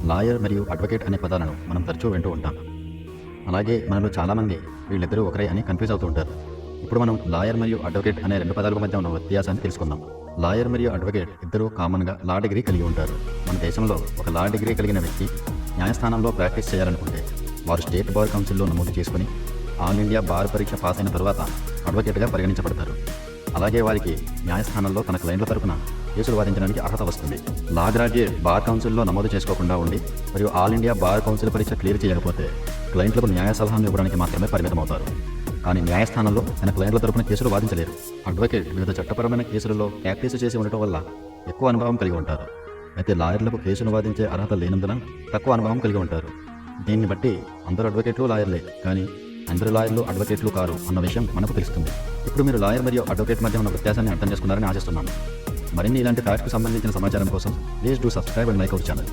Lawyer మరియు advocate అనే పదాలను మనం తరచూ వింటూ ఉంటాం. అలాగే మనలో చాలామంది వీళ్ళిద్దరూ ఒకరే అని కన్ఫ్యూజ్ అవుతూ ఉంటారు. ఇప్పుడు మనం లాయర్ మరియు అడ్వకేట్ అనే రెండు పదాల మధ్య ఉన్న వ్యత్యాసాన్ని తెలుసుకుందాం. లాయర్ మరియు అడ్వకేట్ ఇద్దరూ కామన్గా లా డిగ్రీ కలిగి ఉంటారు. మన దేశంలో ఒక లా డిగ్రీ కలిగిన వ్యక్తి న్యాయస్థానంలో ప్రాక్టీస్ చేయాలనుకుంటే వారు స్టేట్ బార్ కౌన్సిల్లో నమోదు చేసుకుని ఆల్ ఇండియా బార్ పరీక్ష పాస్ అయిన తర్వాత అడ్వకేట్గా పరిగణించబడతారు. అలాగే వారికి న్యాయస్థానంలో తన క్లయింట్ల తరపున కేసులు వాదించడానికి అర్హత వస్తుంది. లా గ్రాడ్యుయేట్ బార్ కౌన్సిల్లో నమోదు చేసుకోకుండా ఉండి మరియు ఆల్ ఇండియా బార్ కౌన్సిల్ పరీక్ష క్లియర్ చేయకపోతే క్లయింట్లకు న్యాయ సలహాను ఇవ్వడానికి మాత్రమే పరిమితమవుతారు. కానీ న్యాయస్థానంలో తన క్లయింట్ల తరపున కేసులు వాదించలేరు. అడ్వకేట్ వివిధ చట్టపరమైన కేసులలో ప్రాక్టీస్ చేసి ఉండటం వల్ల ఎక్కువ అనుభవం కలిగి ఉంటారు. అయితే లాయర్లకు కేసును వాదించే అర్హత లేనందున తక్కువ అనుభవం కలిగి ఉంటారు. దీన్ని బట్టి అందరూ అడ్వకేట్లు లాయర్లే, కానీ అందరు లాయర్లు అడ్వకేట్లు కారు అన్న విషయం మనకు తెలుస్తుంది. ఇప్పుడు మీరు లాయర్ మరియు అడ్వకేట్ మధ్య ఉన్న వ్యత్యాసాన్ని అర్థం చేసుకున్నారని ఆశిస్తున్నాను. మరిన్ని ఇలాంటి ఫ్యాక్ట్స్కి సంబంధించిన సమాచారం కోసం please do subscribe and like our channel.